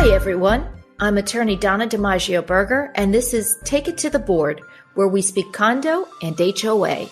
Hi, everyone. I'm attorney Donna DiMaggio Berger, and this is Take It to the Board, where we speak condo and HOA.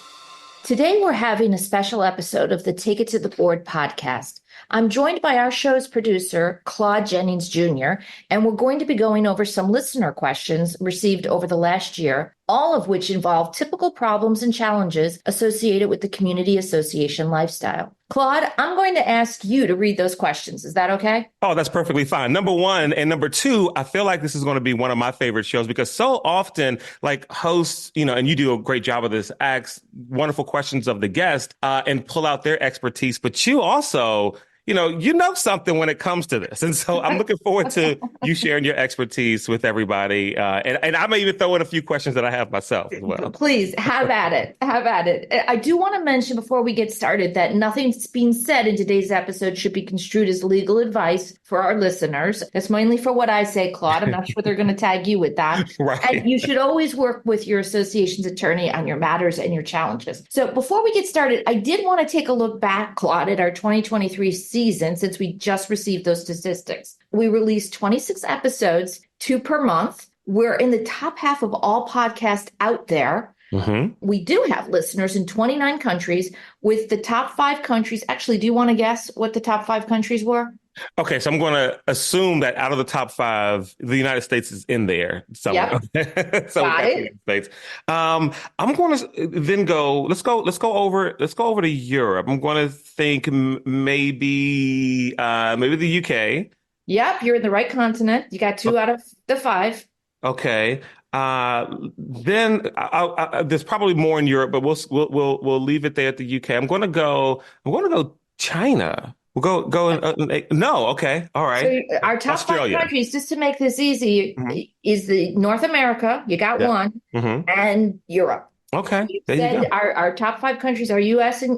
Today, we're having a special episode of the Take It to the Board podcast. I'm joined by our show's producer, Claude Jennings Jr., and we're going to be going over some listener questions received over the last year, all of which involve typical problems and challenges associated with the community association lifestyle. Claude, I'm going to ask you to read those questions. Is that okay? Oh, that's perfectly fine. Number one. And number two, I feel like this is going to be one of my favorite shows because so often, like hosts, and you do a great job of this, ask wonderful questions of the guest and pull out their expertise. But you also, you know something when it comes to this. And so I'm looking forward to you sharing your expertise with everybody. And I may even throw in a few questions that I have myself as well. Please, have at it. Have at it. I do want to mention before we get started that nothing's being said in today's episode should be construed as legal advice for our listeners. That's mainly for what I say, Claude. I'm not sure they're going to tag you with that. Right. And you should always work with your association's attorney on your matters and your challenges. So before we get started, I did want to take a look back, Claude, at our 2023 season, since we just received those statistics. We released 26 episodes, 2 per month. We're in the top half of all podcasts out there. Mm-hmm. We do have listeners in 29 countries, with the top 5 countries. Actually, do you want to guess what the top 5 countries were? Okay, so I'm going to assume that out of the top 5, the United States is in there somewhere. Yep. So Got it. States. I'm going to then go. Let's go over to Europe. I'm going to think maybe the UK. Yep, you're in the right continent. You got 2 out of the 5. Okay. Then there's probably more in Europe, but we'll leave it there at the UK. I'm going to go China. We'll go. No. Okay. All right. So our top Australia. 5 countries, just to make this easy, is the North America. You got one, and Europe. Okay. There you go. Our top 5 countries are US and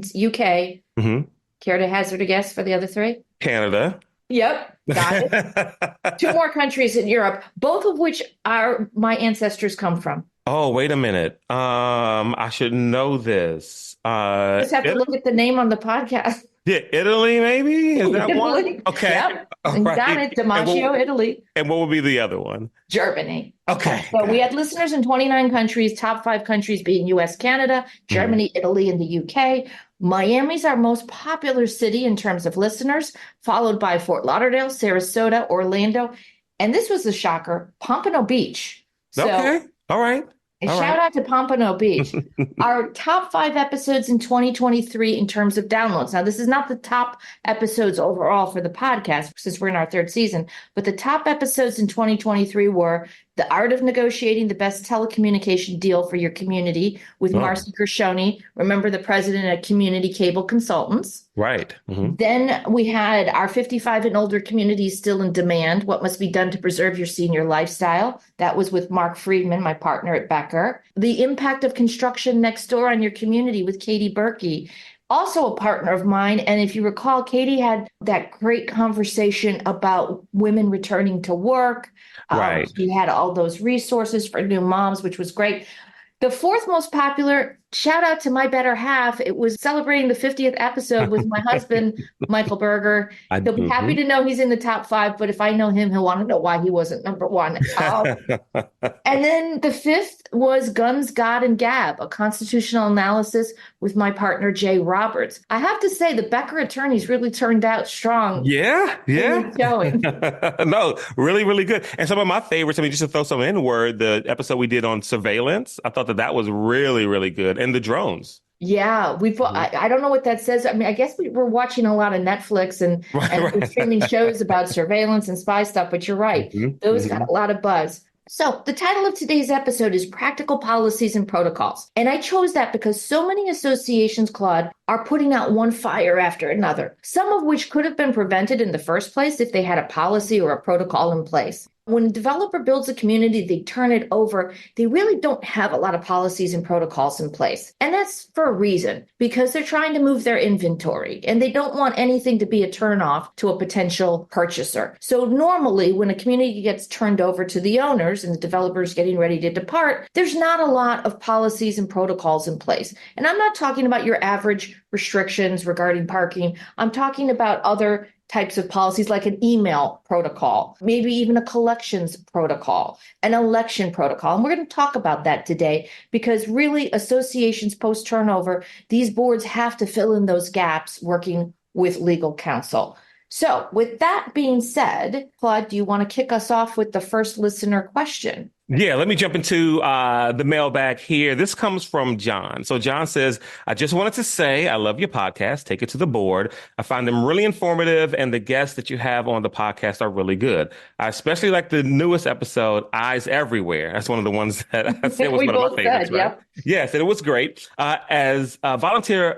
UK. Mm-hmm. Care to hazard a guess for the other 3? Canada. Yep. Got it. 2 more countries in Europe, both of which are my ancestors come from. Oh, wait a minute. I should know this. Just have to look at the name on the podcast. Yeah, Italy, maybe? Is that one? Okay. Yep. And right. Donna, DiMaggio, Italy. And what would be the other one? Germany. Okay. So we had listeners in 29 countries, top 5 countries being US, Canada, Germany, Italy, and the UK. Miami's our most popular city in terms of listeners, followed by Fort Lauderdale, Sarasota, Orlando. And this was a shocker, Pompano Beach. Okay. All right. Shout out to Pompano Beach. Our top 5 episodes in 2023 in terms of downloads. Now, this is not the top episodes overall for the podcast, since we're in our 3rd season, but the top episodes in 2023 were The Art of Negotiating the Best Telecommunication Deal for Your Community with Marcy Gershoni. Remember, the president of Community Cable Consultants. Right. Mm-hmm. Then we had our 55 and older communities still in demand. What must be done to preserve your senior lifestyle? That was with Mark Friedman, my partner at Becker. The impact of construction next door on your community with Katie Berkey, also a partner of mine. And if you recall, Katie had that great conversation about women returning to work. Right. She had all those resources for new moms, which was great. The 4th most popular, shout out to my better half. It was celebrating the 50th episode with my husband, Michael Berger. He'll be happy to know he's in the top 5, but if I know him, he'll want to know why he wasn't number 1. And then the 5th was Guns, God, and Gab, a constitutional analysis with my partner, Jay Roberts. I have to say, the Becker attorneys really turned out strong. Yeah. Showing. No, really, really good. And some of my favorites, just to throw some in, were the episode we did on surveillance. I thought that was really, really good. And the drones. Yeah, I don't know what that says. I guess we were watching a lot of Netflix and streaming shows about surveillance and spy stuff, but you're right. Those got a lot of buzz. So the title of today's episode is Practical Policies and Protocols. And I chose that because so many associations, Claude, are putting out one fire after another, some of which could have been prevented in the first place if they had a policy or a protocol in place. When a developer builds a community, they turn it over. They really don't have a lot of policies and protocols in place. And that's for a reason, because they're trying to move their inventory and they don't want anything to be a turnoff to a potential purchaser. So normally when a community gets turned over to the owners and the developer's getting ready to depart, there's not a lot of policies and protocols in place. And I'm not talking about your average restrictions regarding parking. I'm talking about other types of policies like an email protocol, maybe even a collections protocol, an election protocol. And we're going to talk about that today because really associations post turnover, these boards have to fill in those gaps working with legal counsel. So with that being said, Claude, do you want to kick us off with the first listener question? Yeah, let me jump into the mailbag here. This comes from John. So John says, I just wanted to say I love your podcast. Take it to the board. I find them really informative, and the guests that you have on the podcast are really good. I especially like the newest episode, Eyes Everywhere. That's one of the ones that I said was one of my favorites. Right? Yep. Yes, and it was great. As a volunteer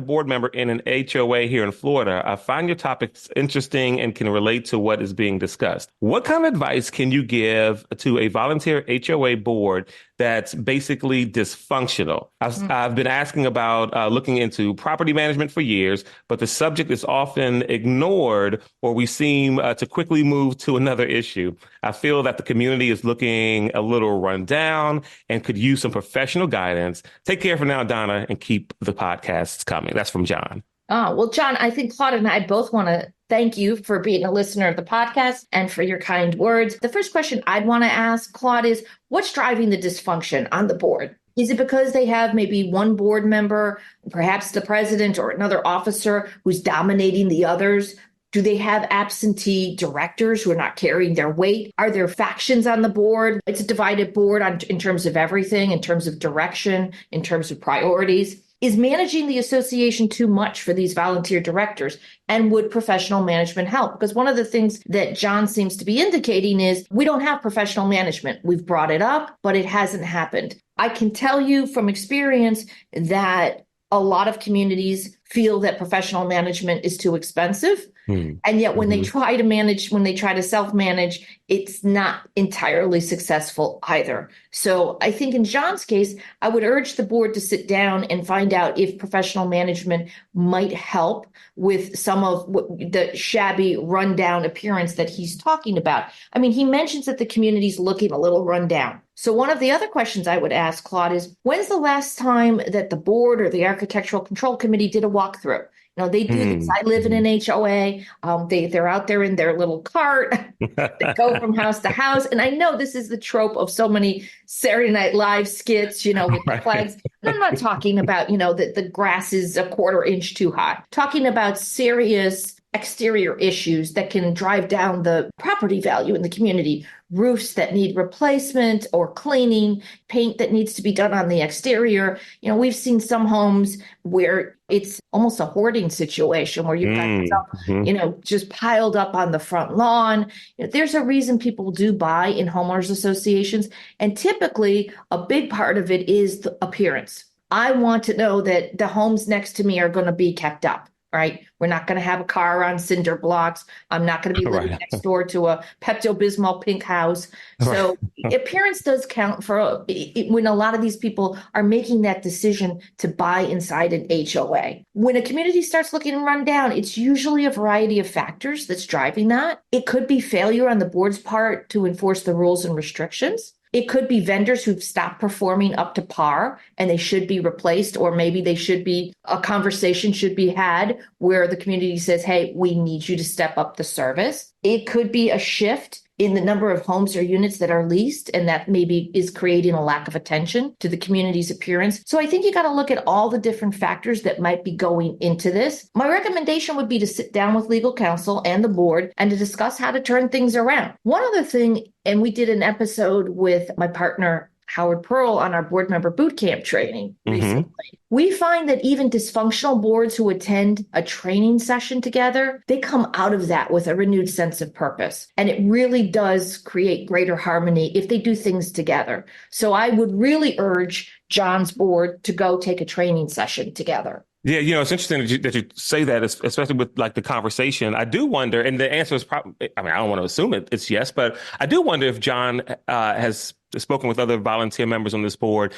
board member in an HOA here in Florida, I find your topics interesting and can relate to what is being discussed. What kind of advice can you give to a volunteer HOA board that's basically dysfunctional? I've been asking about looking into property management for years, but the subject is often ignored or we seem to quickly move to another issue. I feel that the community is looking a little run down and could use some professional guidance. Take care for now, Donna, and keep the podcasts coming. That's from John. Oh, well, John, I think Claude and I both want to thank you for being a listener of the podcast and for your kind words. The first question I'd want to ask, Claude, is what's driving the dysfunction on the board? Is it because they have maybe one board member, perhaps the president or another officer who's dominating the others? Do they have absentee directors who are not carrying their weight? Are there factions on the board? It's a divided board in terms of everything, in terms of direction, in terms of priorities. Is managing the association too much for these volunteer directors? And would professional management help? Because one of the things that John seems to be indicating is we don't have professional management. We've brought it up, but it hasn't happened. I can tell you from experience that a lot of communities feel that professional management is too expensive. And yet when they try to manage, when they try to self-manage, it's not entirely successful either. So I think in John's case, I would urge the board to sit down and find out if professional management might help with some of the shabby, rundown appearance that he's talking about. I mean, he mentions that the community's looking a little rundown. So one of the other questions I would ask, Claude, is when's the last time that the board or the Architectural Control Committee did a walkthrough? You know, they do this. I live in an HOA. They're out there in their little cart. They go from house to house. And I know this is the trope of so many Saturday Night Live skits, you know, with the flags. And I'm not talking about, you know, that the grass is a quarter inch too high. Talking about serious exterior issues that can drive down the property value in the community. Roofs that need replacement or cleaning, paint that needs to be done on the exterior. You know, we've seen some homes where it's almost a hoarding situation where you've got stuff, you know, just piled up on the front lawn. You know, there's a reason people do buy in homeowners associations. And typically a big part of it is the appearance. I want to know that the homes next to me are going to be kept up. Right? We're not going to have a car on cinder blocks. I'm not going to be living next door to a Pepto-Bismol pink house. So appearance does count for when a lot of these people are making that decision to buy inside an HOA. When a community starts looking run down, it's usually a variety of factors that's driving that. It could be failure on the board's part to enforce the rules and restrictions. It could be vendors who've stopped performing up to par and they should be replaced, or maybe a conversation should be had where the community says, hey, we need you to step up the service. It could be a shift in the number of homes or units that are leased, and that maybe is creating a lack of attention to the community's appearance. So I think you got to look at all the different factors that might be going into this. My recommendation would be to sit down with legal counsel and the board and to discuss how to turn things around. One other thing, and we did an episode with my partner, Howard Pearl, on our board member boot camp training recently. We find that even dysfunctional boards who attend a training session together, they come out of that with a renewed sense of purpose. And it really does create greater harmony if they do things together. So I would really urge John's board to go take a training session together. Yeah, you know, it's interesting that you say that, especially with like the conversation. I do wonder, and the answer is probably, I mean, I don't want to assume it's yes, but I do wonder if John has spoken with other volunteer members on this board.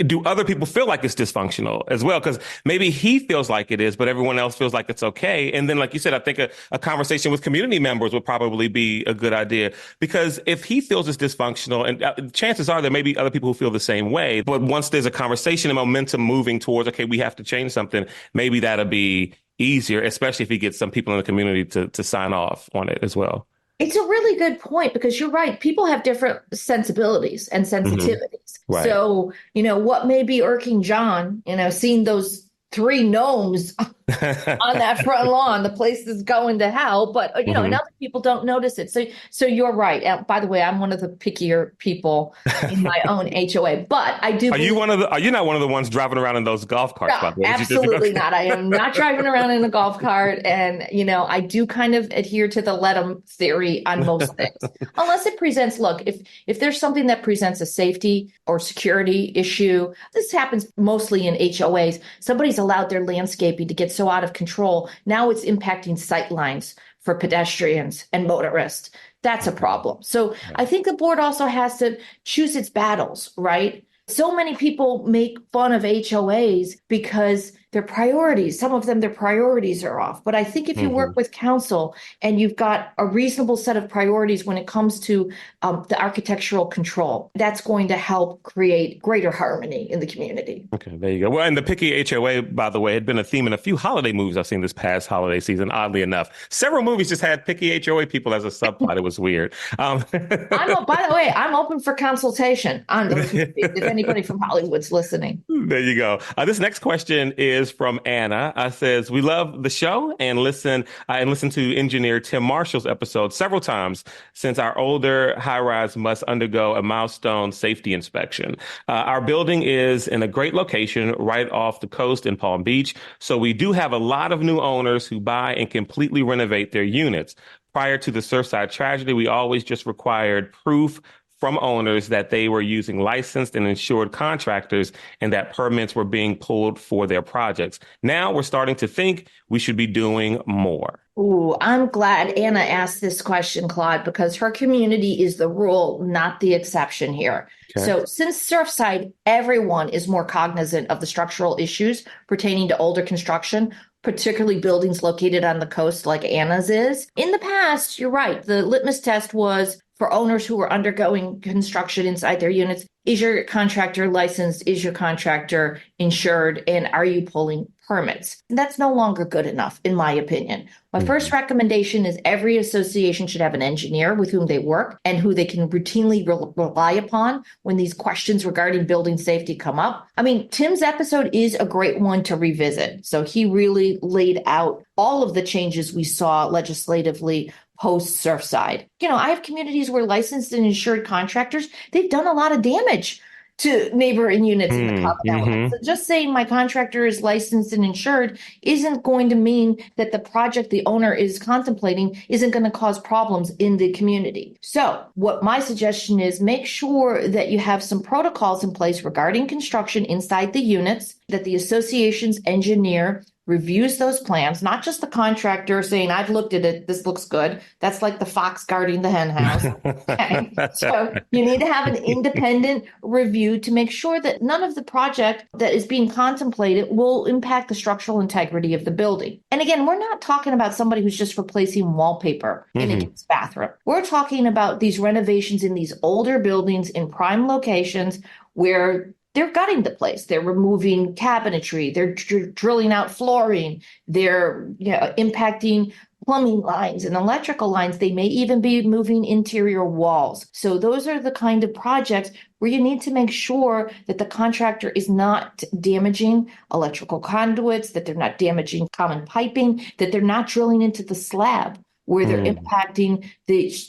Do other people feel like it's dysfunctional as well? Because maybe he feels like it is, but everyone else feels like it's okay. And then, like you said, I think a conversation with community members would probably be a good idea, because if he feels it's dysfunctional, and chances are there may be other people who feel the same way, but once there's a conversation and momentum moving towards, okay, we have to change something, maybe that'll be easier, especially if he gets some people in the community to sign off on it as well. It's a really good point because you're right. People have different sensibilities and Hmm. sensitivities. Right. So, what may be irking John, seeing those three gnomes on that front lawn, the place is going to hell. But and Hmm. other people don't notice it. So you're right. By the way, I'm one of the pickier people in my own HOA, but I do believe. Are you not one of the ones driving around in those golf carts, No, by the way? Did you just absolutely okay? not. I am not driving around in a golf cart. And, I do kind of adhere to the let 'em theory on most things. Unless it presents, look, if there's something that presents a safety or security issue, this happens mostly in HOAs. Somebody's allowed their landscaping to get so out of control. Now it's impacting sight lines for pedestrians and motorists. That's a problem. So I think the board also has to choose its battles, right? So many people make fun of HOAs because their priorities, some of them, their priorities are off. But I think if you work with council and you've got a reasonable set of priorities when it comes to the architectural control, that's going to help create greater harmony in the community. Okay, there you go. Well, and the picky HOA, by the way, had been a theme in a few holiday movies I've seen this past holiday season, oddly enough. Several movies just had picky HOA people as a subplot. It was weird. By the way, I'm open for consultation on those movies if anybody from Hollywood's listening. There you go. This next question is from Anna. Says, we love the show and listen to engineer Tim Marshall's episode several times since our older high-rise must undergo a milestone safety inspection. Our building is in a great location right off the coast in Palm Beach. So we do have a lot of new owners who buy and completely renovate their units. Prior to the Surfside tragedy, we always just required proof from owners that they were using licensed and insured contractors and that permits were being pulled for their projects. Now we're starting to think we should be doing more. Ooh, I'm glad Anna asked this question, Claude, because her community is the rule, not the exception here. Okay. So since Surfside, everyone is more cognizant of the structural issues pertaining to older construction, particularly buildings located on the coast like Anna's is. In the past, you're right, the litmus test was for owners who were undergoing construction inside their units. Is your contractor licensed? Is your contractor insured? And are you pulling permits? And that's no longer good enough, in my opinion. My first recommendation is every association should have an engineer with whom they work and who they can routinely rely upon when these questions regarding building safety come up. I mean, Tim's episode is a great one to revisit. So he really laid out all of the changes we saw legislatively post Surfside. I have communities where licensed and insured contractors, they've done a lot of damage to neighboring units in the common element. So just saying my contractor is licensed and insured isn't going to mean that the project the owner is contemplating isn't going to cause problems in the community. So what my suggestion is, make sure that you have some protocols in place regarding construction inside the units, that the association's engineer reviews those plans, not just the contractor saying, I've looked at it, this looks good. That's like the fox guarding the hen house. Okay? So you need to have an independent review to make sure that none of the project that is being contemplated will impact the structural integrity of the building. And again, we're not talking about somebody who's just replacing wallpaper in a kid's bathroom. We're talking about these renovations in these older buildings in prime locations where they're gutting the place. They're removing cabinetry. They're drilling out flooring. They're impacting plumbing lines and electrical lines. They may even be moving interior walls. So those are the kind of projects where you need to make sure that the contractor is not damaging electrical conduits, that they're not damaging common piping, that they're not drilling into the slab where they're impacting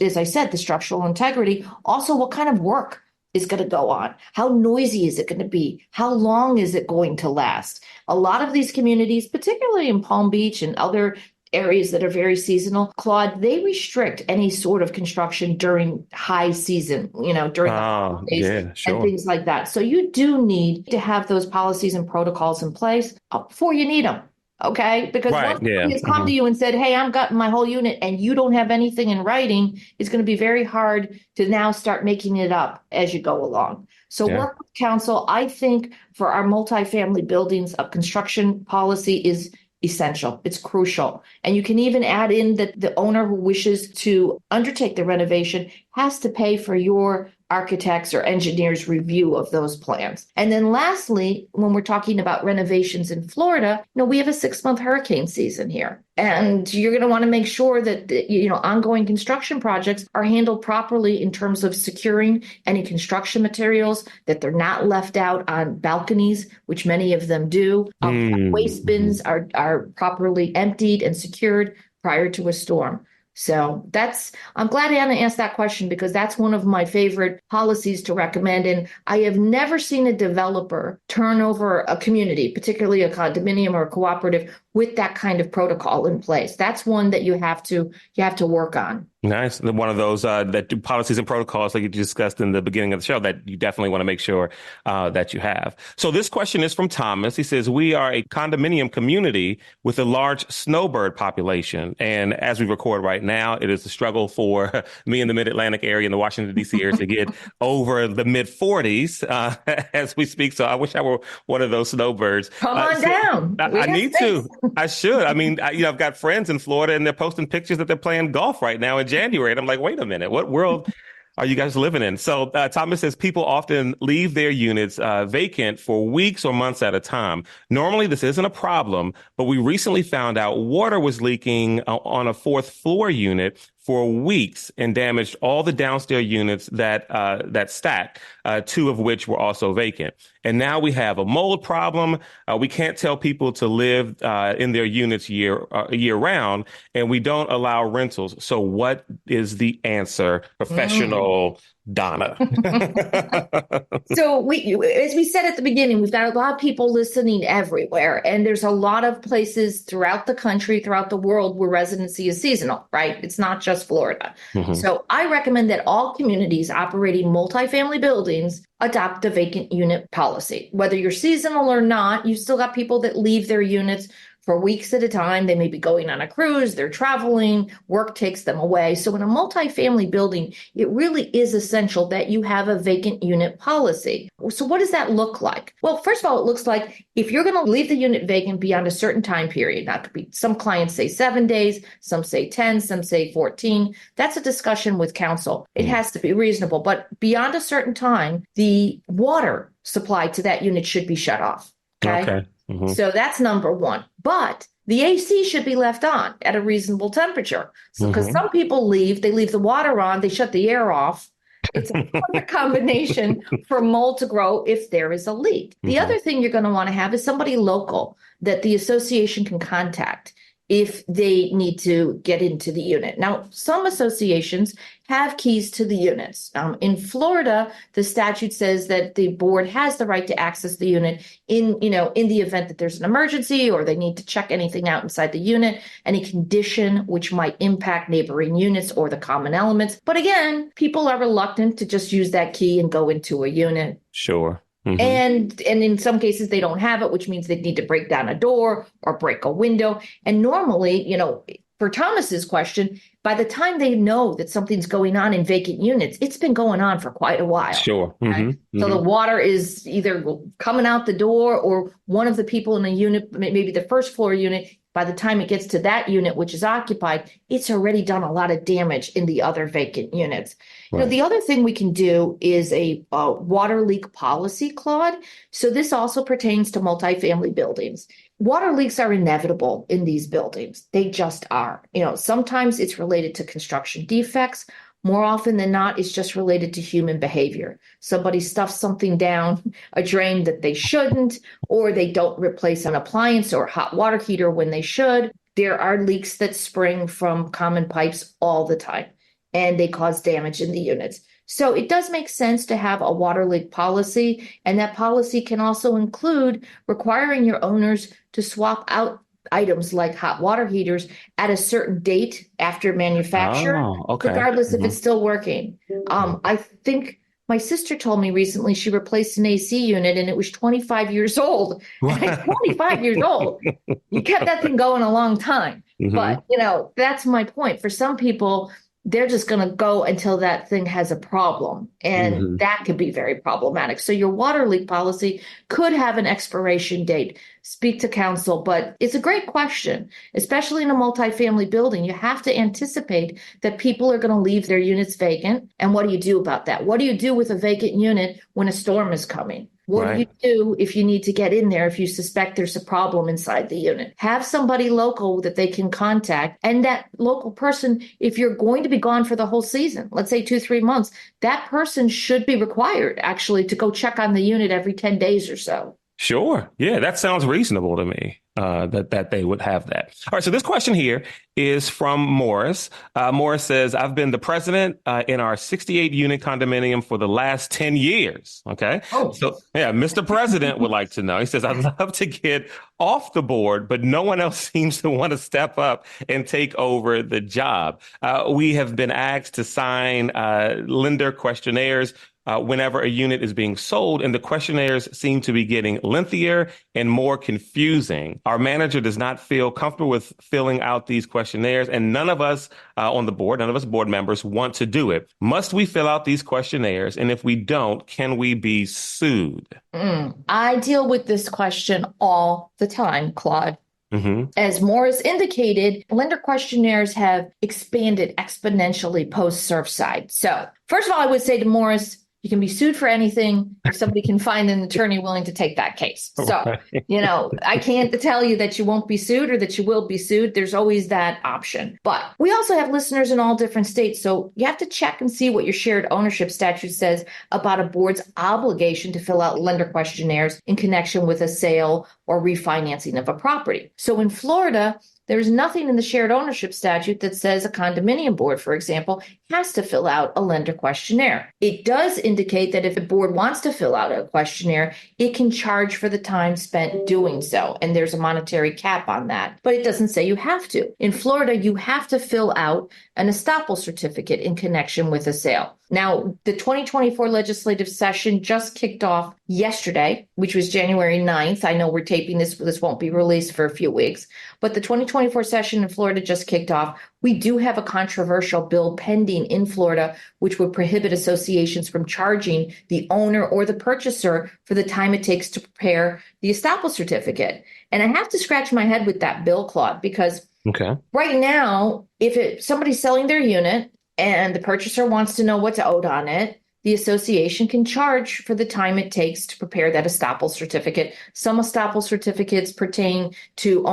as I said, the structural integrity. Also, what kind of work is going to go on? How noisy is it going to be? How long is it going to last? A lot of these communities, particularly in Palm Beach and other areas that are very seasonal, Claude, they restrict any sort of construction during high season, during the holidays and things like that. So you do need to have those policies and protocols in place before you need them. Okay, because once somebody has come to you and said, hey, I'm gutting my whole unit and you don't have anything in writing, it's going to be very hard to now start making it up as you go along. So work with council. I think for our multifamily buildings, a construction policy is essential. It's crucial. And you can even add in that the owner who wishes to undertake the renovation has to pay for your architects or engineers' review of those plans. And then lastly, when we're talking about renovations in Florida, we have a 6-month hurricane season here. And you're going to want to make sure that, ongoing construction projects are handled properly in terms of securing any construction materials, that they're not left out on balconies, which many of them do. Waste bins are properly emptied and secured prior to a storm. So I'm glad Anna asked that question, because that's one of my favorite policies to recommend. And I have never seen a developer turn over a community, particularly a condominium or a cooperative, with that kind of protocol in place. That's one that you have to work on. Nice. One of those that do policies and protocols like you discussed in the beginning of the show that you definitely want to make sure that you have. So this question is from Thomas. He says, we are a condominium community with a large snowbird population. And as we record right now, it is a struggle for me in the mid-Atlantic area in the Washington, D.C. area to get over the mid-40s as we speak. So I wish I were one of those snowbirds. Come on down. I need to. I should. I mean, I've got friends in Florida and they're posting pictures that they're playing golf right now in January. And I'm like, wait a minute, what world are you guys living in? So Thomas says people often leave their units vacant for weeks or months at a time. Normally, this isn't a problem, but we recently found out water was leaking on a 4th floor unit for weeks and damaged all the downstairs units that stacked, 2 of which were also vacant. And now we have a mold problem. We can't tell people to live in their units year round, and we don't allow rentals. So what is the answer, professional Donna? So as we said at the beginning, we've got a lot of people listening everywhere, and there's a lot of places throughout the country, throughout the world, where residency is seasonal, right? It's not just Florida. So I recommend that all communities operating multifamily buildings adopt a vacant unit policy. Whether you're seasonal or not, you still got people that leave their units for weeks at a time. They may be going on a cruise, they're traveling, work takes them away. So in a multifamily building, it really is essential that you have a vacant unit policy. So what does that look like? Well, first of all, it looks like if you're going to leave the unit vacant beyond a certain time period, that could be, some clients say 7 days, some say 10, some say 14. That's a discussion with counsel. It has to be reasonable, but beyond a certain time, the water supply to that unit should be shut off. Okay. So that's number one. But the AC should be left on at a reasonable temperature. So because some people leave, they leave the water on, they shut the air off. It's a perfect combination for mold to grow if there is a leak. The other thing you're going to want to have is somebody local that the association can contact if they need to get into the unit. Now, some associations have keys to the units. In Florida, the statute says that the board has the right to access the unit in the event that there's an emergency or they need to check anything out inside the unit, any condition which might impact neighboring units or the common elements. But again, people are reluctant to just use that key and go into a unit. Sure. And in some cases they don't have it, which means they need to break down a door or break a window. And normally, for Thomas's question, by the time they know that something's going on in vacant units, it's been going on for quite a while. Sure. Right? So the water is either coming out the door, or one of the people in a unit, maybe the first floor unit, by the time it gets to that unit, which is occupied, it's already done a lot of damage in the other vacant units. Right. The other thing we can do is a water leak policy, Claude. So this also pertains to multifamily buildings. Water leaks are inevitable in these buildings. They just are. Sometimes it's related to construction defects. More often than not, it's just related to human behavior. Somebody stuffs something down a drain that they shouldn't, or they don't replace an appliance or hot water heater when they should. There are leaks that spring from common pipes all the time, and they cause damage in the units. So it does make sense to have a water leak policy, and that policy can also include requiring your owners to swap out items like hot water heaters at a certain date after manufacture, regardless if it's still working. I think my sister told me recently she replaced an AC unit and it was 25 years old. 25 years old. You kept that thing going a long time. But, that's my point. For some people, they're just going to go until that thing has a problem. And that could be very problematic. So your water leak policy could have an expiration date. speak to counsel. But it's a great question, especially in a multifamily building. You have to anticipate that people are going to leave their units vacant. And what do you do about that? What do you do with a vacant unit when a storm is coming? What do you do if you need to get in there, if you suspect there's a problem inside the unit? Have somebody local that they can contact. And that local person, if you're going to be gone for the whole season, let's say 2-3 months, that person should be required actually to go check on the unit every 10 days or so. Sure. Yeah, that sounds reasonable to me, that they would have that. All right. So this question here is from Morris. Morris says, I've been the president in our 68 unit condominium for the last 10 years. OK, so, yeah, Mr. President would like to know. He says, I'd love to get off the board, but no one else seems to want to step up and take over the job. We have been asked to sign lender questionnaires whenever a unit is being sold, and the questionnaires seem to be getting lengthier and more confusing. Our manager does not feel comfortable with filling out these questionnaires, and none of us on the board, none of us board members want to do it. Must we fill out these questionnaires? And if we don't, can we be sued? I deal with this question all the time, Claude. As Morris indicated, lender questionnaires have expanded exponentially post-Surfside. So first of all, I would say to Morris, you can be sued for anything if somebody can find an attorney willing to take that case. So, I can't tell you that you won't be sued or that you will be sued. There's always that option. But we also have listeners in all different states. So you have to check and see what your shared ownership statute says about a board's obligation to fill out lender questionnaires in connection with a sale or refinancing of a property. So in Florida, there's nothing in the shared ownership statute that says a condominium board, for example, has to fill out a lender questionnaire. It does indicate that if a board wants to fill out a questionnaire, it can charge for the time spent doing so. And there's a monetary cap on that. But it doesn't say you have to. In Florida, you have to fill out an estoppel certificate in connection with a sale. Now, the 2024 legislative session just kicked off yesterday, which was January 9th. I know we're taping this, but this won't be released for a few weeks. But the 2024 session in Florida just kicked off. We do have a controversial bill pending in Florida, which would prohibit associations from charging the owner or the purchaser for the time it takes to prepare the estoppel certificate. And I have to scratch my head with that bill, Claude, because right now, if somebody's selling their unit and the purchaser wants to know what's owed on it, the association can charge for the time it takes to prepare that estoppel certificate. Some estoppel certificates pertain to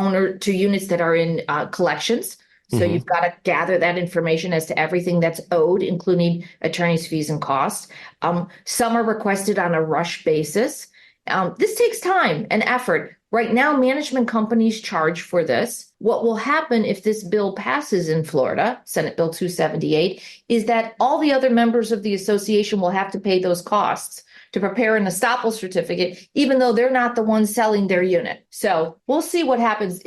units that are in collections. So you've got to gather that information as to everything that's owed, including attorney's fees and costs. Some are requested on a rush basis. This takes time and effort. Right now, management companies charge for this. What will happen if this bill passes in Florida, Senate Bill 278, is that all the other members of the association will have to pay those costs to prepare an estoppel certificate, even though they're not the ones selling their unit. So we'll see what happens.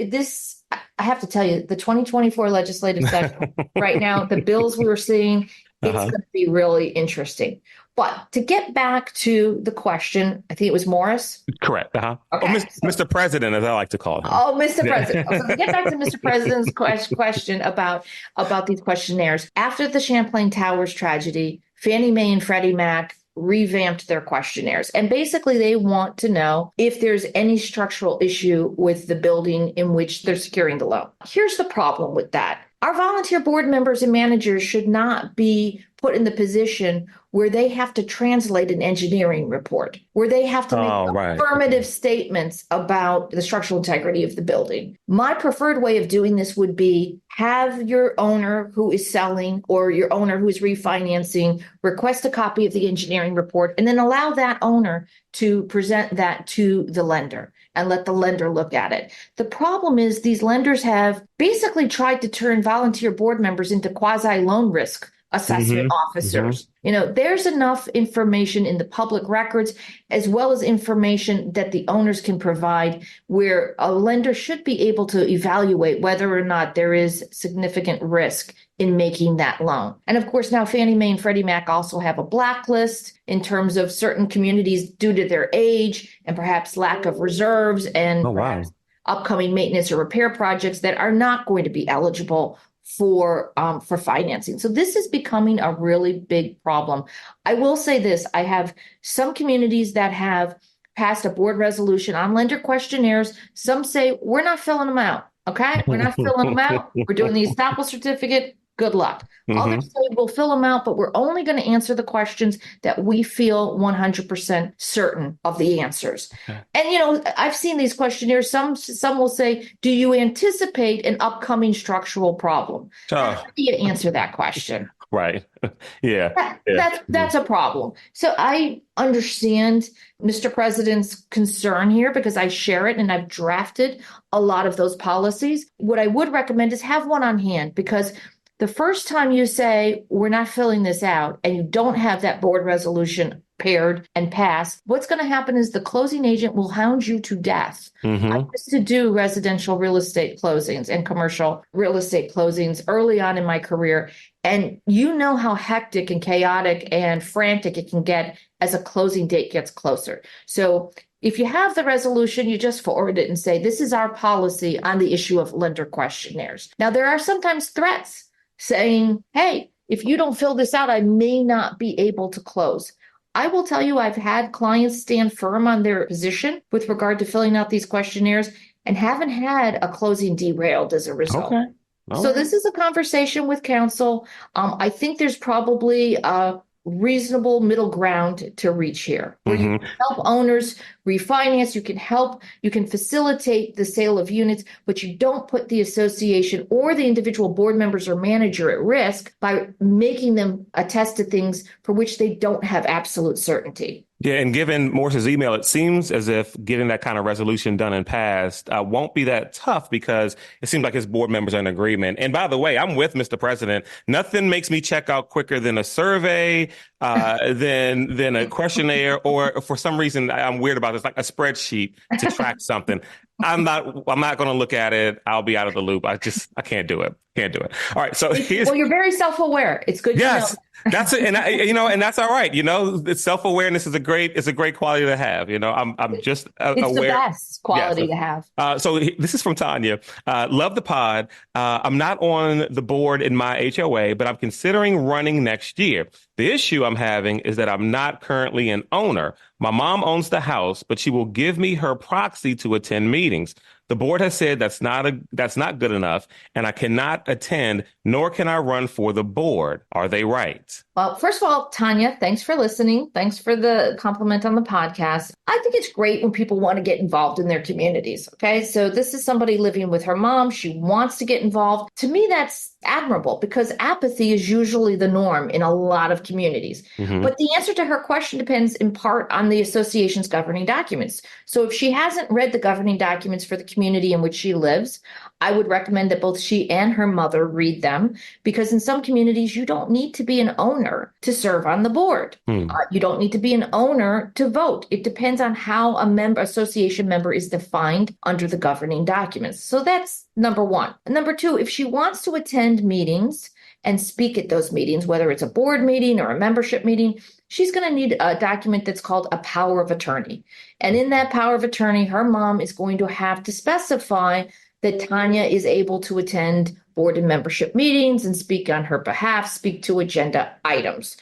I have to tell you, the 2024 legislative session right now, the bills we were seeing, it's going to be really interesting. But to get back to the question, I think it was Morris. Correct. Okay. Mr. President, as I like to call him. Oh, Mr. President. So to get back to Mr. President's question about these questionnaires. After the Champlain Towers tragedy, Fannie Mae and Freddie Mac revamped their questionnaires. And basically, they want to know if there's any structural issue with the building in which they're securing the loan. Here's the problem with that. Our volunteer board members and managers should not be put in the position where they have to translate an engineering report, where they have to make affirmative statements about the structural integrity of the building. My preferred way of doing this would be have your owner who is selling or your owner who is refinancing request a copy of the engineering report and then allow that owner to present that to the lender and let the lender look at it. The problem is these lenders have basically tried to turn volunteer board members into quasi-loan risk assessment officers. There's enough information in the public records as well as information that the owners can provide where a lender should be able to evaluate whether or not there is significant risk in making that loan. And of course, now Fannie Mae and Freddie Mac also have a blacklist in terms of certain communities due to their age and perhaps lack of reserves and upcoming maintenance or repair projects that are not going to be eligible for financing. So this is becoming a really big problem. I will say this, I have some communities that have passed a board resolution on lender questionnaires. Some say we're not filling them out. Okay, we're not filling them out. We're doing the estoppel certificate. Good luck. Others say we'll fill them out, but we're only going to answer the questions that we feel 100% certain of the answers. Okay. And, I've seen these questionnaires. Some will say, do you anticipate an upcoming structural problem? How do you answer that question? Right. Yeah. That's a problem. So I understand Mr. President's concern here because I share it and I've drafted a lot of those policies. What I would recommend is have one on hand, because the first time you say, we're not filling this out, and you don't have that board resolution paired and passed, what's going to happen is the closing agent will hound you to death. I used to do residential real estate closings and commercial real estate closings early on in my career. And you know how hectic and chaotic and frantic it can get as a closing date gets closer. So if you have the resolution, you just forward it and say, this is our policy on the issue of lender questionnaires. Now, there are sometimes threats saying, hey, if you don't fill this out, I may not be able to close. I will tell you, I've had clients stand firm on their position with regard to filling out these questionnaires and haven't had a closing derailed as a result. Okay. So this is a conversation with counsel. I think there's probably a reasonable middle ground to reach here, where you can help owners refinance, you can facilitate the sale of units, but you don't put the association or the individual board members or manager at risk by making them attest to things for which they don't have absolute certainty. Yeah, and given Morse's email, it seems as if getting that kind of resolution done and passed won't be that tough, because it seems like his board members are in agreement. And by the way, I'm with Mr. President. Nothing makes me check out quicker than a survey, than a questionnaire, or for some reason I'm weird about this, like a spreadsheet to track something. I'm not going to look at it. I'll be out of the loop. I can't do it. Can't do it. All right. So well, you're very self-aware. It's good. Yes, to know. That's it. And that's all right. Self-awareness is a great quality to have. I'm just aware. It's the best quality to have. So this is from Tanya. Love the pod. I'm not on the board in my HOA, but I'm considering running next year. The issue I'm having is that I'm not currently an owner. My mom owns the house, but she will give me her proxy to attend meetings. The board has said that's not good enough, and I cannot attend, nor can I run for the board. Are they right? Well, first of all, Tanya, thanks for listening. Thanks for the compliment on the podcast. I think it's great when people want to get involved in their communities. Okay, so this is somebody living with her mom. She wants to get involved. To me, that's admirable, because apathy is usually the norm in a lot of communities. But the answer to her question depends in part on the association's governing documents. So if she hasn't read the governing documents for the community in which she lives, I would recommend that both she and her mother read them, because in some communities, you don't need to be an owner to serve on the board. You don't need to be an owner to vote. It depends on how association member is defined under the governing documents. So that's number one. And number two, if she wants to attend meetings and speak at those meetings, whether it's a board meeting or a membership meeting, she's going to need a document that's called a power of attorney. And in that power of attorney, her mom is going to have to specify that Tanya is able to attend board and membership meetings and speak on her behalf, speak to agenda items.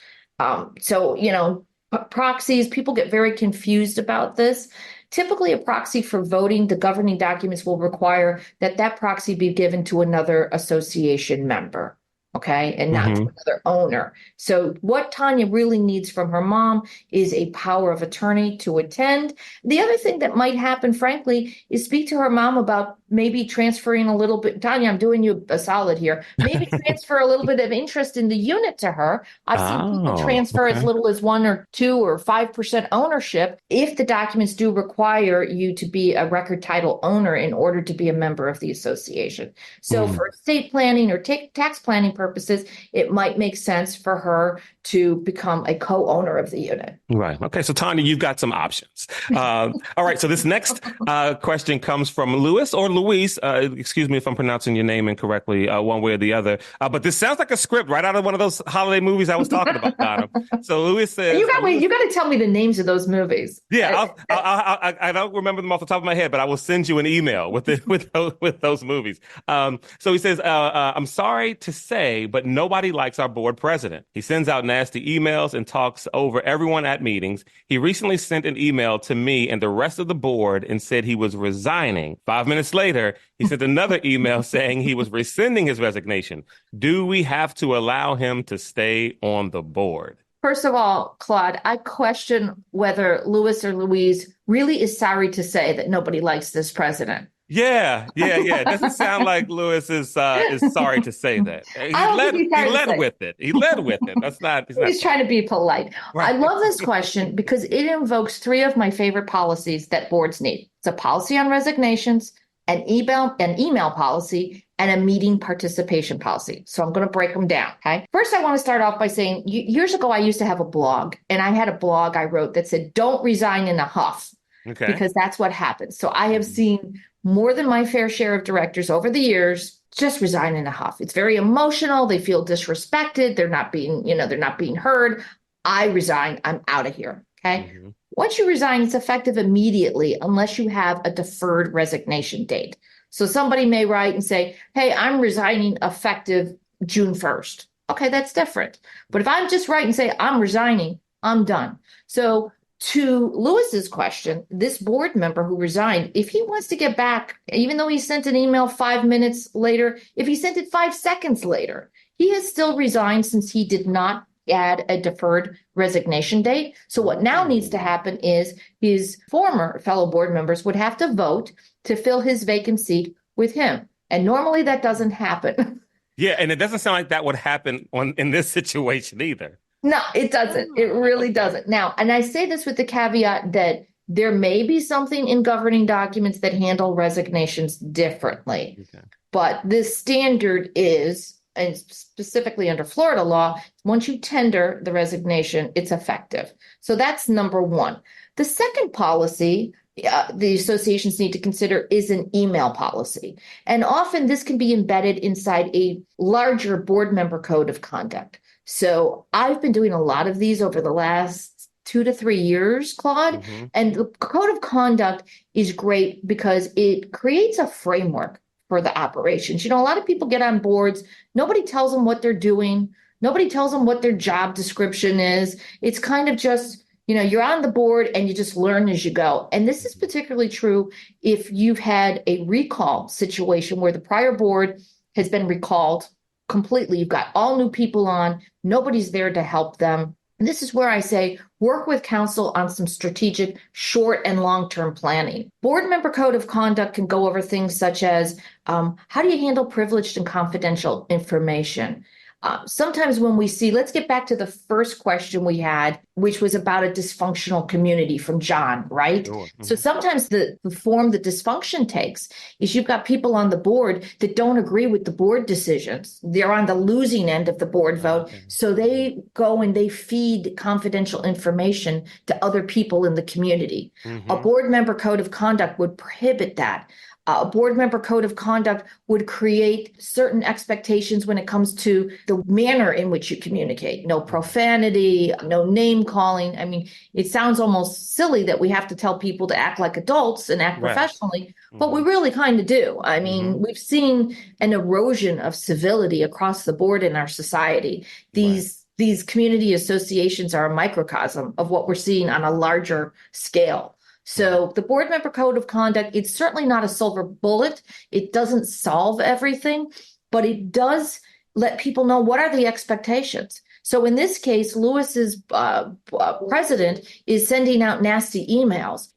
Proxies, people get very confused about this. Typically, a proxy for voting, the governing documents will require that proxy be given to another association member. Okay, and not to another owner. So what Tanya really needs from her mom is a power of attorney to attend. The other thing that might happen, frankly, is speak to her mom about maybe transferring a little bit. Tanya, I'm doing you a solid here. Maybe transfer a little bit of interest in the unit to her. I've seen people transfer as little as 1 or 2 or 5% ownership if the documents do require you to be a record title owner in order to be a member of the association. So for estate planning or tax planning purposes, it might make sense for her to become a co-owner of the unit. Right. Okay. So Tanya, you've got some options. All right. So this next question comes from Louis or Luis. Excuse me if I'm pronouncing your name incorrectly, one way or the other. But this sounds like a script right out of one of those holiday movies I was talking about, Donna. So Louis says, you got to tell me the names of those movies. Yeah, I don't remember them off the top of my head, but I will send you an email with those movies. So he says, I'm sorry to say, okay, but nobody likes our board president. He sends out nasty emails and talks over everyone at meetings. He recently sent an email to me and the rest of the board and said he was resigning. 5 minutes later, he sent another email saying he was rescinding his resignation. Do we have to allow him to stay on the board? First of all, Claude, I question whether Louis or Louise really is sorry to say that nobody likes this president. Yeah. It doesn't sound like Louis is sorry to say that. He led with it. He led with it. He's trying to be polite. Right. I love this question because it invokes three of my favorite policies that boards need. It's a policy on resignations, an email policy, and a meeting participation policy. So I'm going to break them down. Okay. First, I want to start off by saying years ago, I used to have a blog, and I had a blog I wrote that said, "Don't resign in a huff," because that's what happens. So I have seen more than my fair share of directors over the years just resign in a huff. It's very emotional. They feel disrespected. They're not being heard. I resign. I'm out of here. Okay. Mm-hmm. Once you resign, it's effective immediately unless you have a deferred resignation date. So somebody may write and say, "Hey, I'm resigning effective June 1st. Okay, that's different. But if I'm just writing and say, "I'm resigning," I'm done. So to Louis's question, this board member who resigned, if he wants to get back, even though he sent an email 5 minutes later, if he sent it 5 seconds later, he has still resigned since he did not add a deferred resignation date. So what now needs to happen is his former fellow board members would have to vote to fill his vacant seat with him. And normally that doesn't happen. Yeah, and it doesn't sound like that would happen in this situation either. No, it doesn't. It really doesn't. Now, and I say this with the caveat that there may be something in governing documents that handle resignations differently. Okay. But the standard is, and specifically under Florida law, once you tender the resignation, it's effective. So that's number one. The second policy the associations need to consider is an email policy. And often this can be embedded inside a larger board member code of conduct. So I've been doing a lot of these over the last 2 to 3 years, Claude. Mm-hmm. And the code of conduct is great because it creates a framework for the operations. A lot of people get on boards. Nobody tells them what they're doing. Nobody tells them what their job description is. It's kind of just, you're on the board and you just learn as you go. And this is particularly true if you've had a recall situation where the prior board has been recalled completely. You've got all new people on. Nobody's there to help them. And this is where I say, work with counsel on some strategic short and long-term planning. Board member code of conduct can go over things such as how do you handle privileged and confidential information? Sometimes when we see, let's get back to the first question we had, which was about a dysfunctional community from John, right? Sure. Mm-hmm. So sometimes the form that dysfunction takes is you've got people on the board that don't agree with the board decisions. They're on the losing end of the board vote. Okay. So they go and they feed confidential information to other people in the community. Mm-hmm. A board member code of conduct would prohibit that. A board member code of conduct would create certain expectations when it comes to the manner in which you communicate. No profanity, no name calling. I mean, it sounds almost silly that we have to tell people to act like adults and act professionally, but we really kind of do. I mean, we've seen an erosion of civility across the board in our society. These community associations are a microcosm of what we're seeing on a larger scale. So the board member code of conduct, it's certainly not a silver bullet. It doesn't solve everything, but it does let people know what are the expectations. So in this case, Louis's president is sending out nasty emails.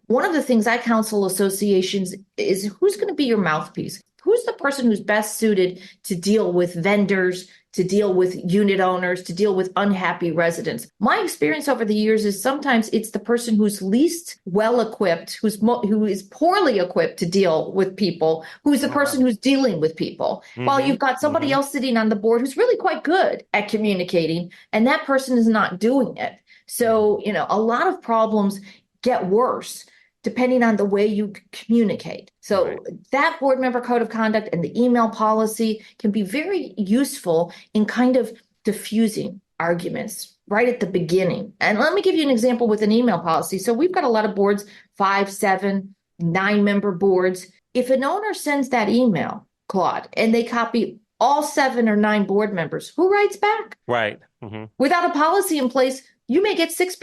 One of the things I counsel associations is who's going to be your mouthpiece? Who's the person who's best suited to deal with vendors, to deal with unit owners, to deal with unhappy residents? My experience over the years is sometimes it's the person who's least well-equipped, who is poorly equipped to deal with people, who's the person who's dealing with people. Mm-hmm. While you've got somebody else sitting on the board who's really quite good at communicating, and that person is not doing it. So, a lot of problems get worse depending on the way you communicate. So that board member code of conduct and the email policy can be very useful in kind of diffusing arguments right at the beginning. And let me give you an example with an email policy. So we've got a lot of boards, 5, 7, 9 member boards. If an owner sends that email, Claude, and they copy all 7 or 9 board members. Who writes back? Right. Mm-hmm. Without a policy in place, you may get 6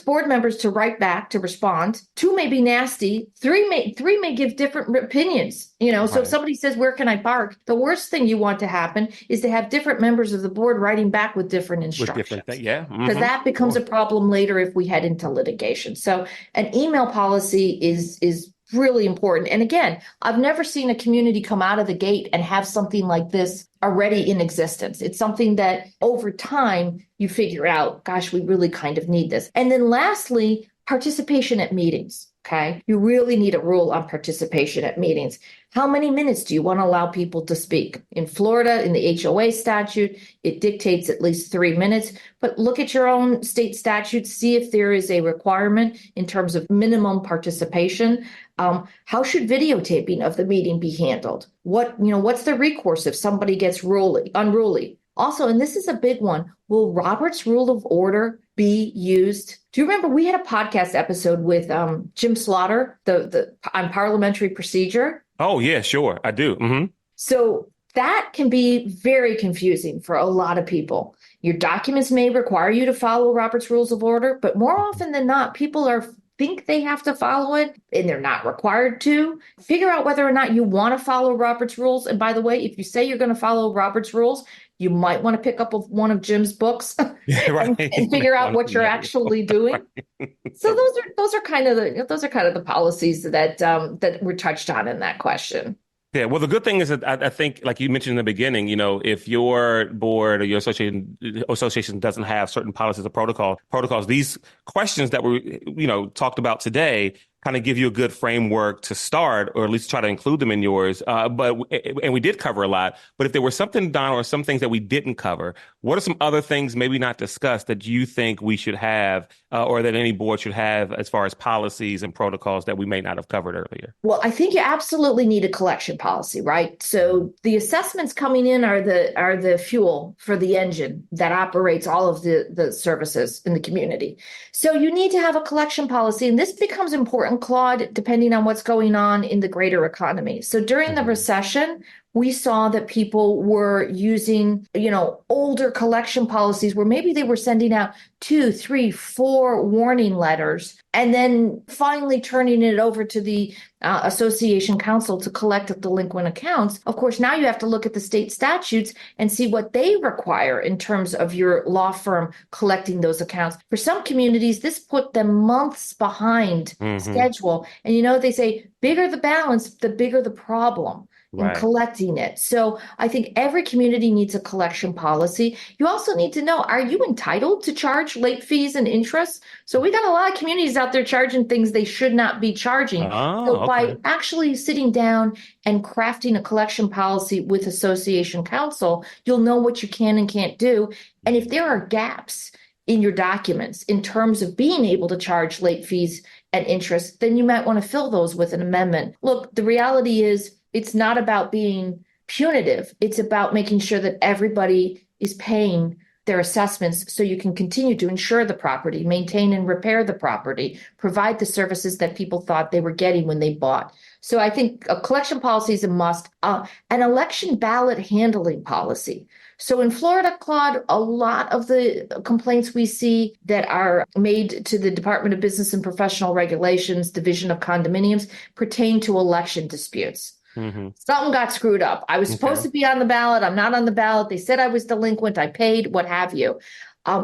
board members to write back, to respond. 2 may be nasty. 3 may give different opinions. So if somebody says, where can I park? The worst thing you want to happen is to have different members of the board writing back with different instructions. With different things, yeah. Because that becomes a problem later if we head into litigation. So an email policy is really important. And again, I've never seen a community come out of the gate and have something like this already in existence. It's something that over time you figure out, gosh, we really kind of need this. And then lastly, participation at meetings. Okay. You really need a rule on participation at meetings. How many minutes do you want to allow people to speak? In Florida, in the HOA statute, it dictates at least 3 minutes. But look at your own state statute, see if there is a requirement in terms of minimum participation. How should videotaping of the meeting be handled? What's the recourse if somebody gets unruly? Also, and this is a big one, will Robert's Rule of Order be used? Do you remember we had a podcast episode with Jim Slaughter on parliamentary procedure? Oh, yeah, sure. I do. Mm-hmm. So that can be very confusing for a lot of people. Your documents may require you to follow Robert's Rules of Order, but more often than not, people think they have to follow it and they're not required to. Figure out whether or not you want to follow Robert's rules. And by the way, if you say you're going to follow Robert's rules, you might want to pick up one of Jim's books and figure out what you're actually doing. So those are kind of the policies that were touched on in that question. Yeah, well, the good thing is that I think, like you mentioned in the beginning, if your board or your association doesn't have certain policies or protocols, these questions that we, talked about today kind of give you a good framework to start, or at least try to include them in yours. And we did cover a lot. But if there was something, Donna, or some things that we didn't cover, what are some other things maybe not discussed that you think we should have, or that any board should have as far as policies and protocols that we may not have covered earlier? Well, I think you absolutely need a collection policy, right? So the assessments coming in are the fuel for the engine that operates all of the services in the community. So you need to have a collection policy, and this becomes important, Claude, depending on what's going on in the greater economy. So during the recession, we saw that people were using, older collection policies where maybe they were sending out 2, 3, 4 warning letters and then finally turning it over to the association council to collect delinquent accounts. Of course, now you have to look at the state statutes and see what they require in terms of your law firm collecting those accounts. For some communities, this put them months behind schedule. And they say, bigger the balance, the bigger the problem. And collecting it. So I think every community needs a collection policy. You also need to know, are you entitled to charge late fees and interest? So we got a lot of communities out there charging things they should not be charging. By actually sitting down and crafting a collection policy with association council, you'll know what you can and can't do. And if there are gaps in your documents in terms of being able to charge late fees and interest, then you might want to fill those with an amendment. Look, the reality is, it's not about being punitive. It's about making sure that everybody is paying their assessments so you can continue to insure the property, maintain and repair the property, provide the services that people thought they were getting when they bought. So I think a collection policy is a must. An election ballot handling policy. So in Florida, Claude, a lot of the complaints we see that are made to the Department of Business and Professional Regulations, Division of Condominiums, pertain to election disputes. Something got screwed up. I was supposed to be on the ballot. I'm not on the ballot. They said I was delinquent. I paid, what have you.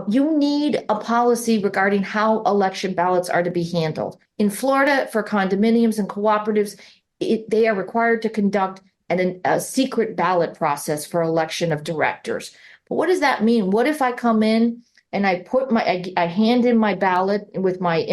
You need a policy regarding how election ballots are to be handled. In Florida, for condominiums and cooperatives, they are required to conduct a secret ballot process for election of directors. But what does that mean? What if I come in and I hand in my ballot with my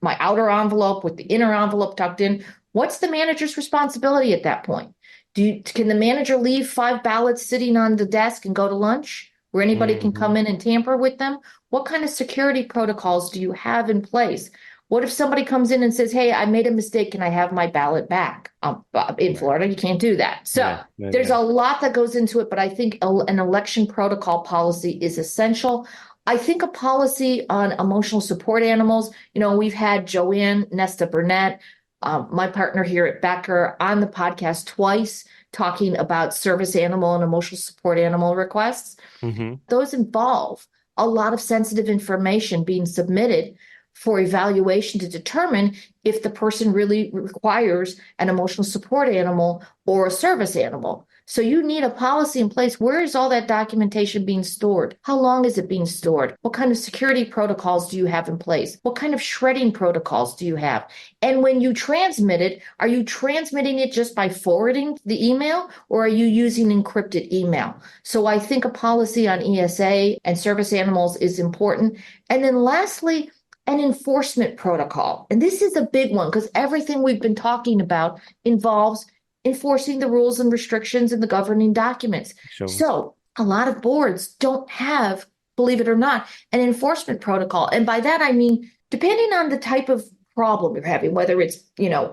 my outer envelope with the inner envelope tucked in? What's the manager's responsibility at that point? Can the manager leave 5 ballots sitting on the desk and go to lunch where anybody can come in and tamper with them? What kind of security protocols do you have in place? What if somebody comes in and says, hey, I made a mistake, can I have my ballot back? In Florida, you can't do that. So there's a lot that goes into it, but I think an election protocol policy is essential. I think a policy on emotional support animals, we've had Joanne Nesta Burnett, my partner here at Becker, on the podcast twice talking about service animal and emotional support animal requests. Mm-hmm. Those involve a lot of sensitive information being submitted for evaluation to determine if the person really requires an emotional support animal or a service animal. So you need a policy in place. Where is all that documentation being stored? How long is it being stored? What kind of security protocols do you have in place? What kind of shredding protocols do you have? And when you transmit it, are you transmitting it just by forwarding the email, or are you using encrypted email? So I think a policy on ESA and service animals is important. And then lastly, an enforcement protocol. And this is a big one because everything we've been talking about involves enforcing the rules and restrictions in the governing documents. Sure. So a lot of boards don't have, believe it or not, an enforcement protocol. And by that, I mean, depending on the type of problem you're having, whether it's,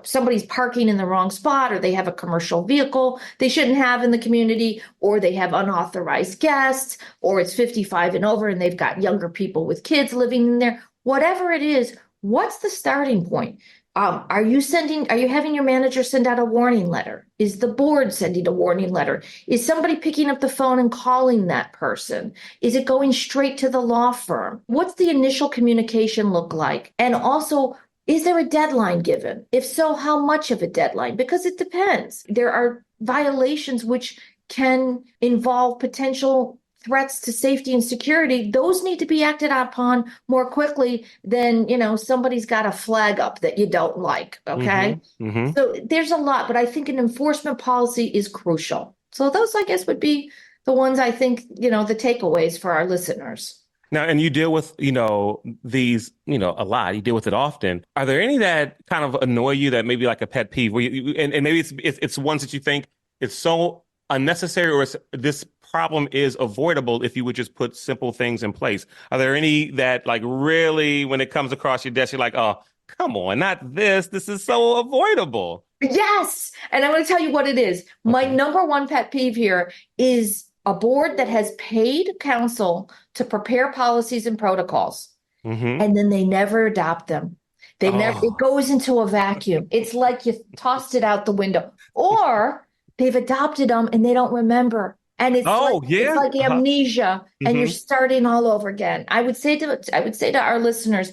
somebody's parking in the wrong spot, or they have a commercial vehicle they shouldn't have in the community, or they have unauthorized guests, or it's 55 and over and they've got younger people with kids living in there. Whatever it is, what's the starting point? Are you having your manager send out a warning letter? Is the board sending a warning letter? Is somebody picking up the phone and calling that person? Is it going straight to the law firm? What's the initial communication look like? And also, is there a deadline given? If so, how much of a deadline? Because it depends. There are violations which can involve potential threats to safety and security. Those need to be acted upon more quickly than, somebody's got a flag up that you don't like. Okay. Mm-hmm. Mm-hmm. So there's a lot, but I think an enforcement policy is crucial. So those, I guess, would be the ones I think, the takeaways for our listeners. Now, and you deal with, these, a lot. You deal with it often. Are there any that kind of annoy you, that maybe like a pet peeve, where and maybe it's ones that you think it's so unnecessary, or this problem is avoidable if you would just put simple things in place? Are there any that, like, really, when it comes across your desk, you're like, oh, come on, not this. This is so avoidable. Yes. And I'm going to tell you what it is. Okay. My number one pet peeve here is a board that has paid counsel to prepare policies and protocols, mm-hmm. and then they never adopt them. It goes into a vacuum. It's like you tossed it out the window, or they've adopted them and they don't remember. And it's like amnesia, and you're starting all over again. I would say to our listeners,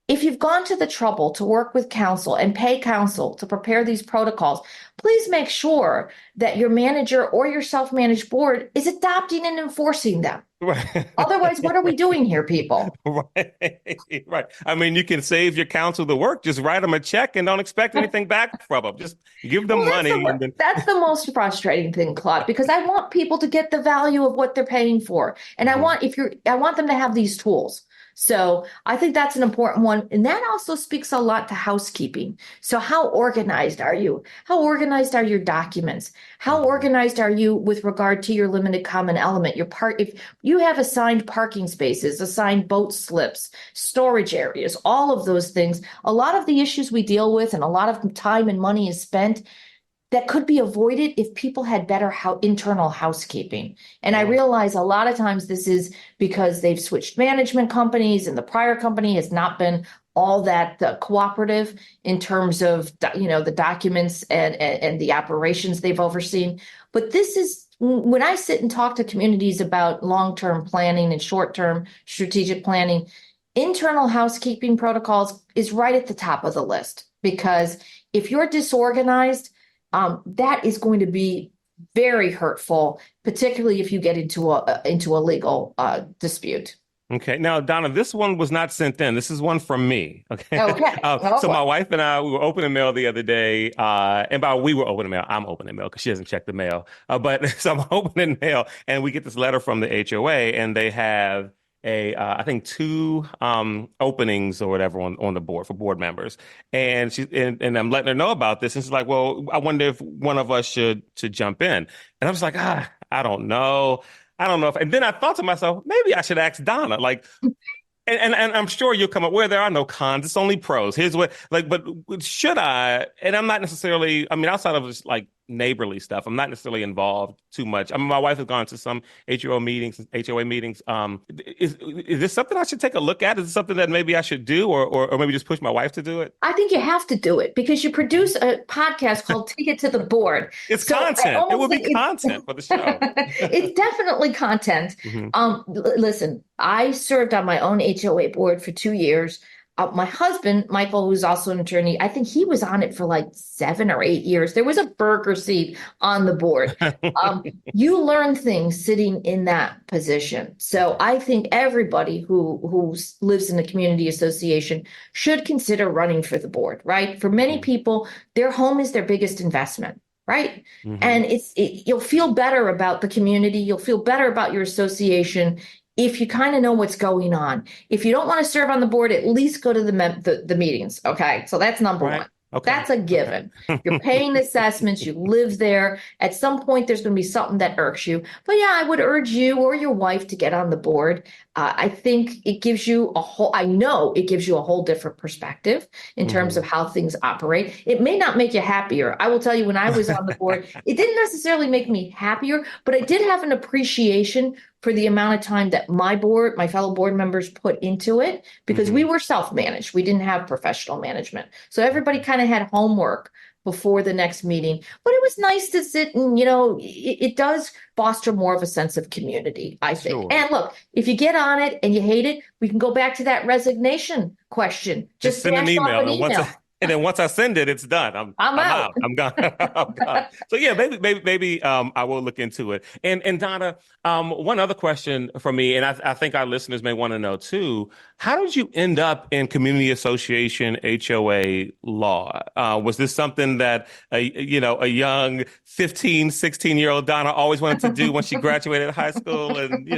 if you've gone to the trouble to work with counsel and pay counsel to prepare these protocols, please make sure that your manager or your self-managed board is adopting and enforcing them. Right. Otherwise, what are we doing here, people? Right. I mean, you can save your counsel the work. Just write them a check and don't expect anything back from them. Just give them money. That's the most frustrating thing, Claude, because I want people to get the value of what they're paying for. And I want them to have these tools. So I think that's an important one. And that also speaks a lot to housekeeping. So how organized are you? How organized are your documents? How organized are you with regard to your limited common element? If you have assigned parking spaces, assigned boat slips, storage areas, all of those things, a lot of the issues we deal with and a lot of time and money is spent that could be avoided if people had better internal housekeeping. And I realize a lot of times this is because they've switched management companies and the prior company has not been all that cooperative in terms of, the documents and the operations they've overseen. But this is, when I sit and talk to communities about long-term planning and short-term strategic planning, internal housekeeping protocols is right at the top of the list, because if you're disorganized, that is going to be very hurtful, particularly if you get into a legal dispute. Okay. Now, Donna, this one was not sent in. This is one from me. Okay. So my wife and I, we were opening mail the other day. And by we were opening mail, I'm opening mail because she hasn't checked the mail. But so I'm opening mail, and we get this letter from the HOA, and they have I think 2 openings or whatever on the board for board members. And and I'm letting her know about this. And she's like, well, I wonder if one of us should jump in. And I'm just like, I don't know. And then I thought to myself, maybe I should ask Donna, like, and I'm sure you'll come up where there are no cons. It's only pros. Here's what, but should I? And I'm not necessarily, outside of just like neighborly stuff. I'm not necessarily involved too much. I mean, my wife has gone to some HOA meetings. Is this something I should take a look at? Is it something that maybe I should do, or maybe just push my wife to do it? I think you have to do it because you produce a podcast called Take It to the Board. It's content. It will be content for the show. It's definitely content. Listen, I served on my own HOA board for 2 years. My husband, Michael, who's also an attorney, I think he was on it for like 7 or 8 years. There was a Berger seat on the board. You learn things sitting in that position. So I think everybody who lives in a community association should consider running for the board, right? For many people, their home is their biggest investment. Right. And you'll feel better about the community. You'll feel better about your association if you kind of know what's going on. If you don't want to serve on the board, at least go to the meetings. Okay. So that's number one. Okay. That's a given. Okay. You're paying assessments. You live there. At some point, there's going to be something that irks you. But yeah, I would urge you or your wife to get on the board. I think it gives you I know it gives you a whole different perspective in terms of how things operate. It may not make you happier. I will tell you, when I was on the board, it didn't necessarily make me happier, but I did have an appreciation for the amount of time that my fellow board members put into it, because we were self-managed. We didn't have professional management. So everybody kind of had homework before the next meeting, but it was nice to sit and, it does foster more of a sense of community, I think. Sure. And look, if you get on it and you hate it, we can go back to that resignation question. Just send an email. And then once I send it, it's done. I'm out. I'm gone. I'm gone. So yeah, maybe I will look into it. And Donna, one other question for me, and I think our listeners may want to know too. How did you end up in community association HOA law? Was this something that a young 15, 16-year-old Donna always wanted to do when she graduated high school? And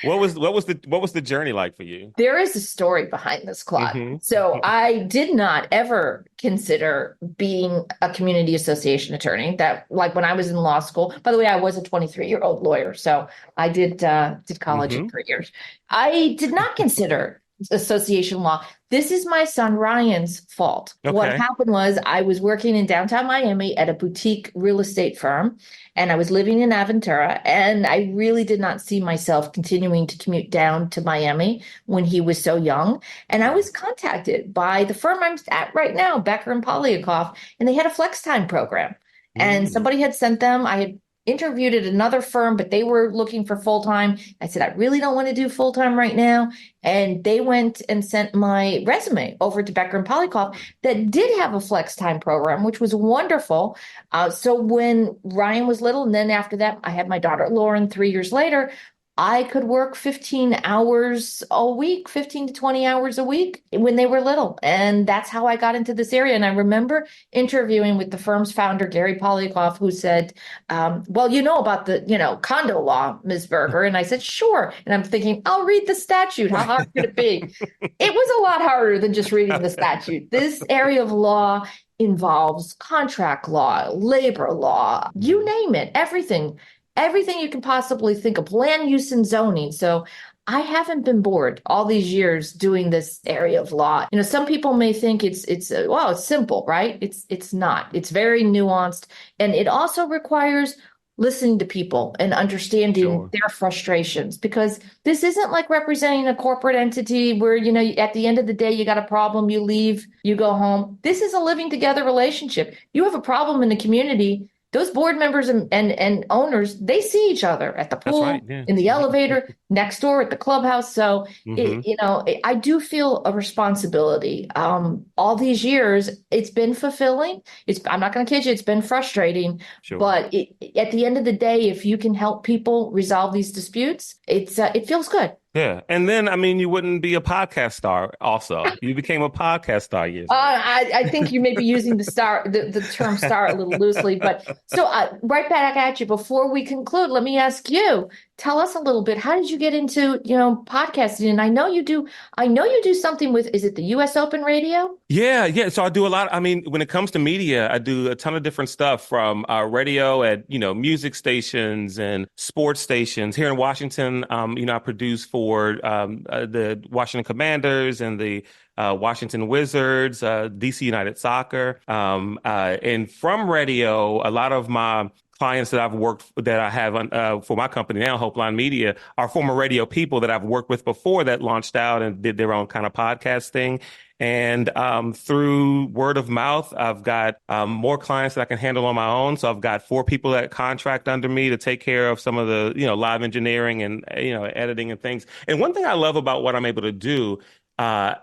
what was the journey like for you? There is a story behind this, Claude. So I did not ever consider being a community association attorney. That, like, when I was in law school, by the way, I was a 23-year-old lawyer. So I did college in 3 years. I did not consider association law. This is my son Ryan's fault. Okay. What happened was I was working in downtown Miami at a boutique real estate firm, and I was living in Aventura, and I really did not see myself continuing to commute down to Miami when he was so young. And I was contacted by the firm I'm at right now, Becker and Polyakoff, and they had a flex time program. And somebody had sent them. I had interviewed at another firm, but they were looking for full-time. I said, I really don't want to do full-time right now. And they went and sent my resume over to Becker and Polyakoff that did have a flex time program, which was wonderful. So when Ryan was little, and then after that, I had my daughter Lauren 3 years later, I could work 15 hours a week, 15 to 20 hours a week when they were little. And that's how I got into this area. And I remember interviewing with the firm's founder, Gary Polyakoff, who said, well, you know about the, condo law, Ms. Berger. And I said, sure. And I'm thinking, I'll read the statute. How hard could it be? It was a lot harder than just reading the statute. This area of law involves contract law, labor law, you name it, everything you can possibly think of, land use and zoning. So I haven't been bored all these years doing this area of law. Some people may think it's simple, right? It's not. It's very nuanced, and it also requires listening to people and understanding their frustrations, because this isn't like representing a corporate entity where, at the end of the day, you got a problem, you leave, you go home. This is a living together relationship. You have a problem in the community. Those board members and owners, they see each other at the pool, in the elevator, next door at the clubhouse. So, I do feel a responsibility. All these years, it's been fulfilling. I'm not going to kid you, it's been frustrating. Sure. But at the end of the day, if you can help people resolve these disputes, it feels good. Yeah. And then, you wouldn't be a podcast star also. You became a podcast star years ago. I think you may be using the term star a little loosely. But so right back at you, before we conclude, let me ask you, tell us a little bit, how did you get into, podcasting? And I know you do something with, is it the US Open Radio? Yeah. So I do a lot. When it comes to media, I do a ton of different stuff, from radio at, music stations and sports stations. Here in Washington, I produce for for the Washington Commanders and the Washington Wizards, DC United Soccer. And from radio, a lot of my clients that I have for my company now, Hopeline Media, are former radio people that I've worked with before that launched out and did their own kind of podcast thing. And through word of mouth, I've got more clients that I can handle on my own. So I've got 4 people that contract under me to take care of some of the, live engineering and, editing and things. And one thing I love about what I'm able to do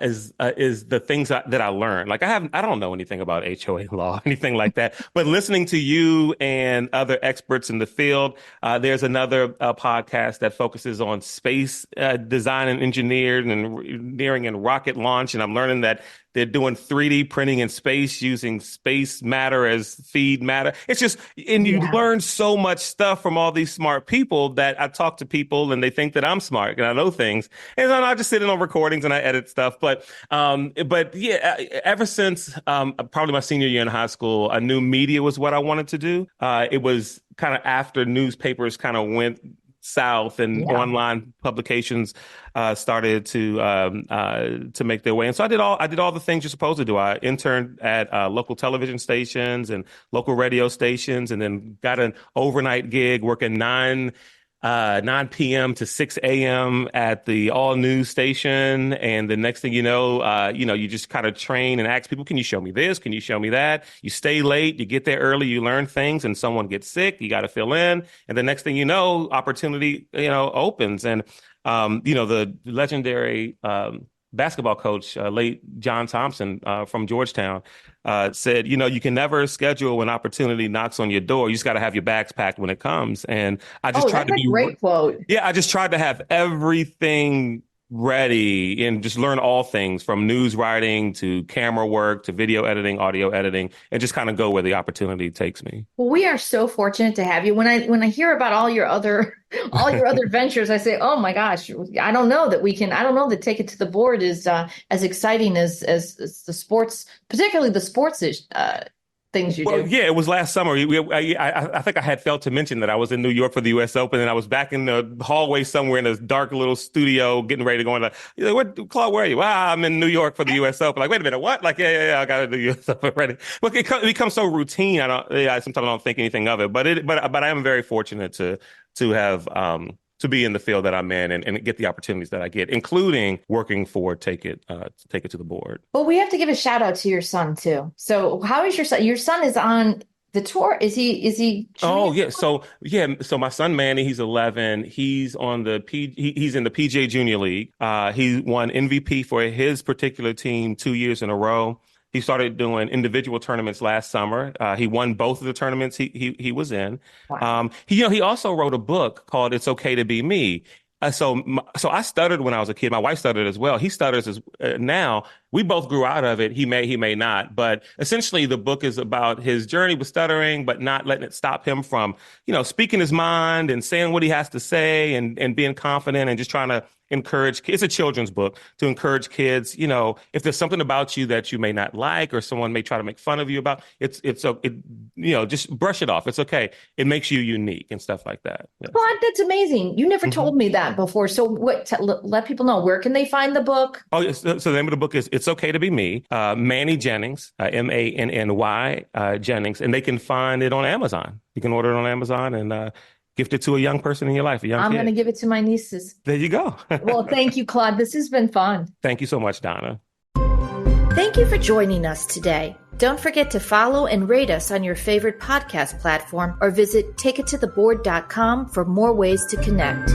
is the things that I learned. Like I don't know anything about HOA law, anything like that, but listening to you and other experts in the field, there's another podcast that focuses on space design and engineering and rocket launch. And I'm learning that they're doing 3D printing in space using space matter as feed matter. It's just, and you learn so much stuff from all these smart people that I talk to people and they think that I'm smart and I know things. And then I just sit in on recordings and I edit stuff. But yeah, ever since probably my senior year in high school, I knew media was what I wanted to do. It was kind of after newspapers kind of went south and online publications started to make their way. And so I did all the things you're supposed to do. I interned at local television stations and local radio stations, and then got an overnight gig working 9 p.m. to 6 a.m. at the all news station. And the next thing you know, you just kind of train and ask people, can you show me this? Can you show me that? You stay late, you get there early, you learn things, and someone gets sick, you got to fill in. And the next thing you know, opportunity, opens. And, the legendary, basketball coach, late John Thompson, from Georgetown, said, you can never schedule when opportunity knocks on your door. You just got to have your bags packed when it comes. And I just tried to be great quote. Yeah, I just tried to have everything ready and just learn all things from news writing to camera work to video editing, audio editing, and just kind of go where the opportunity takes me. Well, we are so fortunate to have you. When I hear about all your other ventures, I say, oh my gosh, I don't know that Take It to the Board is as exciting as the sports, particularly the sports things you do. Yeah, it was last summer. I think I had failed to mention that I was in New York for the U.S. Open, and I was back in the hallway somewhere in this dark little studio getting ready to go into, Claude, where are you? Wow, I'm in New York for the U.S. Open. Like, wait a minute, what? Like, yeah, I got to do U.S. Open ready. But it becomes so routine. Sometimes I don't think anything of it. But I am very fortunate to have to be in the field that I'm in and get the opportunities that I get, including working for Take It to the Board. Well, we have to give a shout out to your son too. So how is your son? Your son is on the tour. Is he? Oh yeah. So my son Manny, he's 11. He's on he's in the PGA Junior League. He won MVP for his particular team 2 years in a row. He started doing individual tournaments last summer. He won both of the tournaments he was in. Wow. He also wrote a book called "It's Okay to Be Me." So I stuttered when I was a kid. My wife stuttered as well. He stutters now. We both grew out of it. He may not. But essentially, the book is about his journey with stuttering, but not letting it stop him from, speaking his mind and saying what he has to say and being confident and just trying to encourage kids. It's a children's book to encourage kids. If there's something about you that you may not like or someone may try to make fun of you about, just brush it off. It's okay. It makes you unique and stuff like that. Yes. Claude, that's amazing. You never told me that before. So let people know, where can they find the book? Oh, yes. So the name of the book is It's Okay to Be Me. Manny Jennings, Manny Jennings, and they can find it on Amazon. You can order it on Amazon and gift it to a young person in your life, I'm going to give it to my nieces. There you go. Well, thank you, Claude. This has been fun. Thank you so much, Donna. Thank you for joining us today. Don't forget to follow and rate us on your favorite podcast platform or visit takeittotheboard.com for more ways to connect.